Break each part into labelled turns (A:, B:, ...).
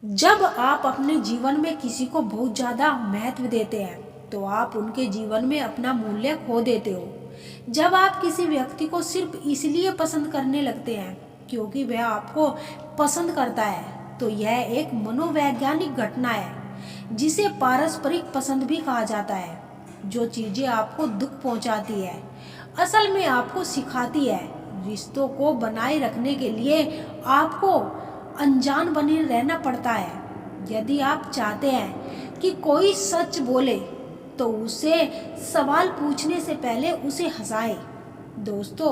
A: जब आप अपने जीवन में किसी को बहुत ज़्यादा महत्व देते हैं तो आप उनके जीवन में अपना मूल्य खो देते हो। जब आप किसी व्यक्ति को सिर्फ इसलिए पसंद करने लगते हैं क्योंकि वह आपको पसंद करता है तो यह एक मनोवैज्ञानिक घटना है जिसे पारस्परिक पसंद भी कहा जाता है। जो चीज़ें आपको दुख पहुंचाती है असल में आपको सिखाती है। रिश्तों को बनाए रखने के लिए आपको अनजान बने रहना पड़ता है। यदि आप चाहते हैं कि कोई सच बोले तो उसे सवाल पूछने से पहले उसे हंसाए। दोस्तों,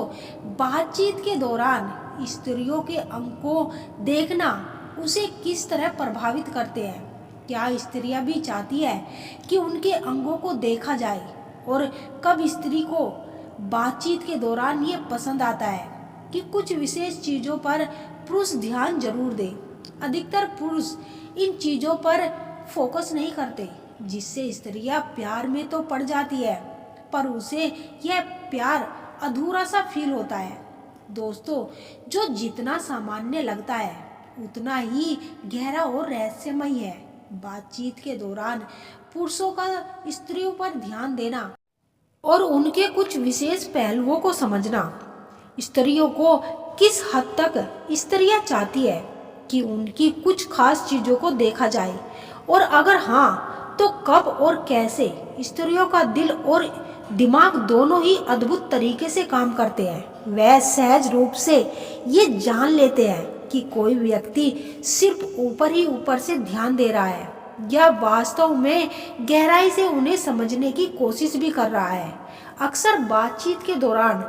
A: बातचीत के दौरान स्त्रियों के अंग को देखना उसे किस तरह प्रभावित करते हैं। क्या स्त्रियां भी चाहती है कि उनके अंगों को देखा जाए और कब स्त्री को बातचीत के दौरान ये पसंद आता है कि कुछ विशेष चीज़ों पर पुरुष ध्यान जरूर दे। अधिकतर पुरुष इन चीज़ों पर फोकस नहीं करते जिससे स्त्रियां प्यार में तो पड़ जाती है पर उसे यह प्यार अधूरा सा फील होता है। दोस्तों, जो जितना सामान्य लगता है उतना ही गहरा और रहस्यमय है। बातचीत के दौरान पुरुषों का स्त्रियों पर ध्यान देना और उनके कुछ विशेष पहलुओं को समझना। स्त्रियों को किस हद तक स्त्रियां चाहती है कि उनकी कुछ खास चीज़ों को देखा जाए और अगर हाँ तो कब और कैसे। स्त्रियों का दिल और दिमाग दोनों ही अद्भुत तरीके से काम करते हैं। वह सहज रूप से ये जान लेते हैं कि कोई व्यक्ति सिर्फ ऊपर ही ऊपर से ध्यान दे रहा है या वास्तव में गहराई से उन्हें समझने की कोशिश भी कर रहा है। अक्सर बातचीत के दौरान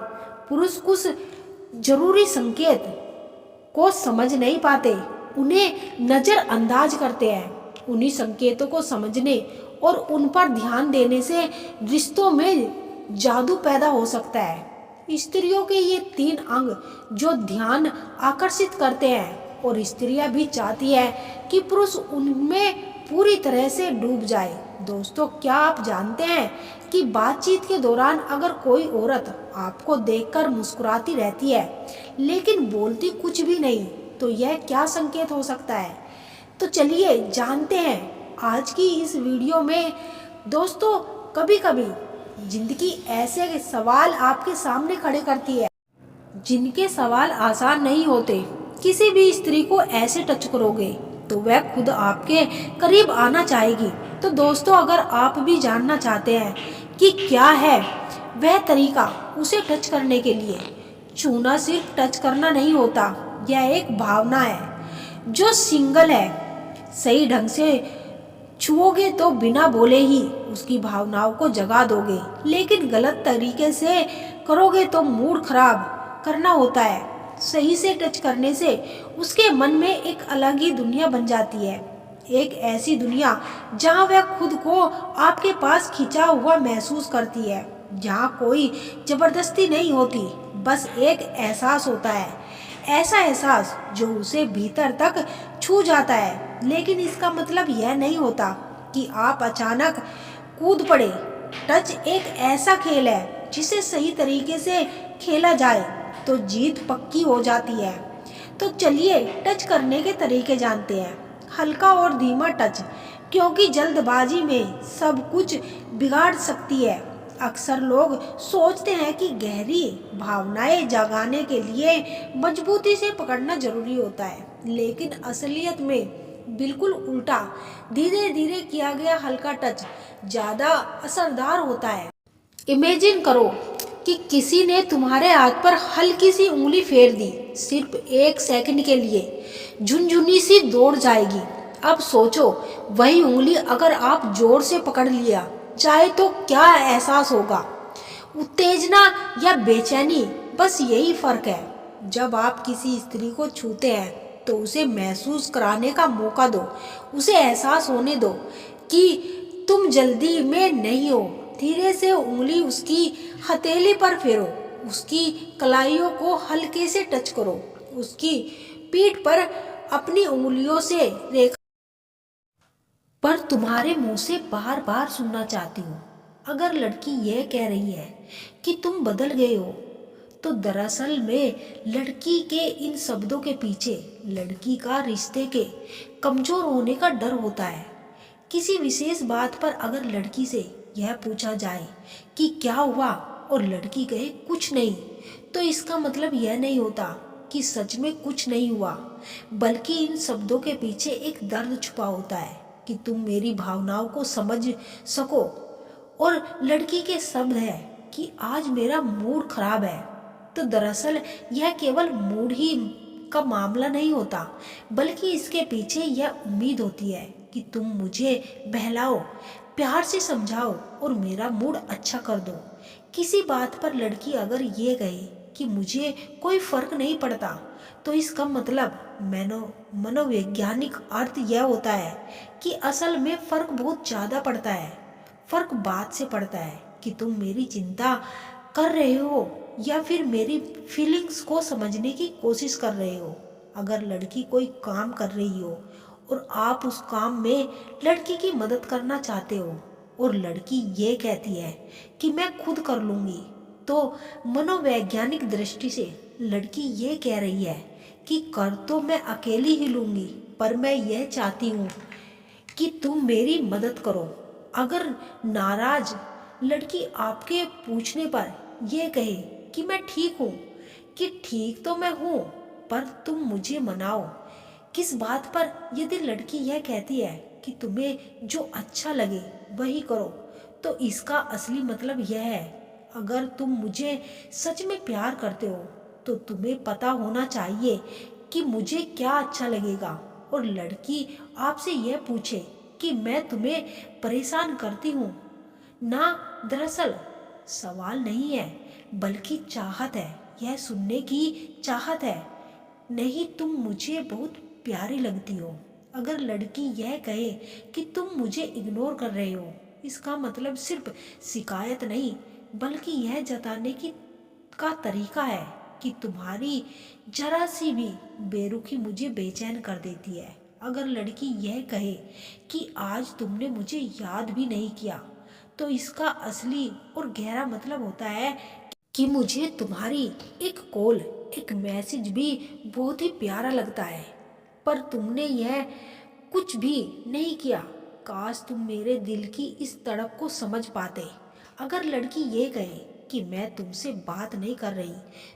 A: पुरुष कुछ जरूरी संकेत को समझ नहीं पाते, उन्हें नज़रअंदाज करते हैं। उन्हीं संकेतों को समझने और उन पर ध्यान देने से रिश्तों में जादू पैदा हो सकता है। स्त्रियों के ये तीन अंग जो ध्यान आकर्षित करते हैं और स्त्रियां भी चाहती है कि पुरुष उनमें पूरी तरह से डूब जाए। दोस्तों, क्या आप जानते हैं कि बातचीत के दौरान अगर कोई औरत आपको देखकर मुस्कुराती रहती है लेकिन बोलती कुछ भी नहीं तो यह क्या संकेत हो सकता है? तो चलिए जानते हैं आज की इस वीडियो में। दोस्तों, कभी कभी जिंदगी ऐसे सवाल आपके सामने खड़े करती है जिनके सवाल आसान नहीं होते। किसी भी स्त्री को ऐसे टच करोगे तो वह खुद आपके करीब आना चाहेगी। तो दोस्तों, अगर आप भी जानना चाहते हैं कि क्या है वह तरीका उसे टच करने के लिए, छूना सिर्फ टच करना नहीं होता, यह एक भावना है जो सिंगल है। सही ढंग से छुओगे तो बिना बोले ही उसकी भावनाओं को जगा दोगे, लेकिन गलत तरीके से करोगे तो मूड खराब करना होता है। सही से टच करने से उसके मन में एक अलग ही दुनिया बन जाती है, एक ऐसी दुनिया जहां वह खुद को आपके पास खिंचा हुआ महसूस करती है, जहां कोई जबरदस्ती नहीं होती, बस एक एहसास होता है। ऐसा एहसास जो उसे भीतर तक छू जाता है। लेकिन इसका मतलब यह नहीं होता कि आप अचानक कूद पड़े। टच एक ऐसा खेल है जिसे सही तरीके से खेला जाए तो जीत पक्की हो जाती है। तो चलिए टच करने के तरीके जानते हैं। हल्का और धीमा टच, क्योंकि जल्दबाजी में सब कुछ बिगाड़ सकती है। अक्सर लोग सोचते हैं कि गहरी भावनाएं जगाने के लिए मजबूती से पकड़ना जरूरी होता है, लेकिन असलियत में बिल्कुल उल्टा। धीरे धीरे किया गया हल्का टच ज़्यादा असरदार होता है। इमेजिन करो कि किसी ने तुम्हारे हाथ पर हल्की सी उंगली फेर दी। सिर्फ एक सेकंड के लिए झुनझुनी सी दौड़ जाएगी। अब सोचो, वही उंगली अगर आप जोर से पकड़ लिया चाहे तो क्या एहसास होगा? उत्तेजना या बेचैनी, बस यही फर्क है। जब आप किसी स्त्री को छूते हैं तो उसे महसूस कराने का मौका दो, उसे एहसास होने दो कि तुम जल्दी में नहीं हो। धीरे से उंगली उसकी हथेली पर फेरो, उसकी कलाइयों को हल्के से टच करो, उसकी पीठ पर अपनी उंगलियों से रेखा पर तुम्हारे मुंह से बार बार सुनना चाहती हूँ। अगर लड़की यह कह रही है कि तुम बदल गए हो तो दरअसल में लड़की के इन शब्दों के पीछे लड़की का रिश्ते के कमजोर होने का डर होता है। किसी विशेष बात पर अगर लड़की से यह पूछा जाए कि क्या हुआ और लड़की कहे कुछ नहीं, तो इसका मतलब यह नहीं होता कि सच में कुछ नहीं हुआ, बल्कि इन शब्दों के पीछे एक दर्द छुपा होता है कि तुम मेरी भावनाओं को समझ सको। और लड़की के शब्द है कि आज मेरा मूड खराब है, तो दरअसल यह केवल मूड ही का मामला नहीं होता, बल्कि इसके पीछे यह उम्मीद होती है कि तुम मुझे बहलाओ, प्यार से समझाओ और मेरा मूड अच्छा कर दो। किसी बात पर लड़की अगर ये कहे कि मुझे कोई फर्क नहीं पड़ता, तो इसका मतलब मनोवैज्ञानिक अर्थ यह होता है कि असल में फर्क बहुत ज़्यादा पड़ता है। फर्क बात से पड़ता है कि तुम मेरी चिंता कर रहे हो या फिर मेरी फीलिंग्स को समझने की कोशिश कर रहे हो। अगर लड़की कोई काम कर रही हो और आप उस काम में लड़की की मदद करना चाहते हो और लड़की ये कहती है कि मैं खुद कर लूँगी, तो मनोवैज्ञानिक दृष्टि से लड़की ये कह रही है कि कर तो मैं अकेली ही लूँगी, पर मैं यह चाहती हूँ कि तुम मेरी मदद करो। अगर नाराज लड़की आपके पूछने पर यह कहे कि मैं ठीक हूँ, कि ठीक तो मैं हूँ पर तुम मुझे मनाओ किस बात पर, यदि लड़की यह कहती है कि तुम्हें जो अच्छा लगे वही करो, तो इसका असली मतलब यह है अगर तुम मुझे सच में प्यार करते हो तो तुम्हें पता होना चाहिए कि मुझे क्या अच्छा लगेगा। और लड़की आपसे यह पूछे कि मैं तुम्हें परेशान करती हूँ ना, दरअसल सवाल नहीं है बल्कि चाहत है, यह सुनने की चाहत है, नहीं तुम मुझे बहुत प्यारी लगती हो। अगर लड़की यह कहे कि तुम मुझे इग्नोर कर रहे हो, इसका मतलब सिर्फ शिकायत नहीं बल्कि यह जताने की का तरीका है कि तुम्हारी जरा सी भी बेरुखी मुझे बेचैन कर देती है। अगर लड़की यह कहे कि आज तुमने मुझे याद भी नहीं किया, तो इसका असली और गहरा मतलब होता है कि मुझे तुम्हारी एक कॉल, एक मैसेज भी बहुत ही प्यारा लगता है, पर तुमने यह कुछ भी नहीं किया। काश तुम मेरे दिल की इस तड़प को समझ पाते। अगर लड़की ये कहे कि मैं तुमसे बात नहीं कर रही,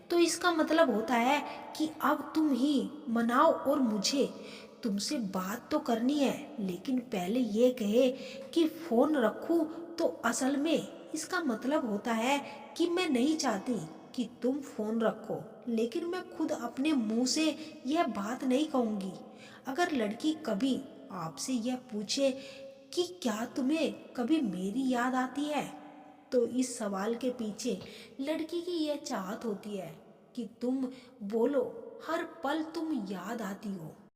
A: तो इसका मतलब होता है कि अब तुम ही मनाओ और मुझे तुमसे बात तो करनी है, लेकिन पहले ये कहे कि फ़ोन रखूं, तो असल में इसका मतलब होता है कि मैं नहीं चाहती कि तुम फ़ोन रखो, लेकिन मैं खुद अपने मुंह से यह बात नहीं कहूँगी। अगर लड़की कभी आपसे यह पूछे कि क्या तुम्हें कभी मेरी याद आती है, तो इस सवाल के पीछे लड़की की यह चाहत होती है कि तुम बोलो हर पल तुम याद आती हो।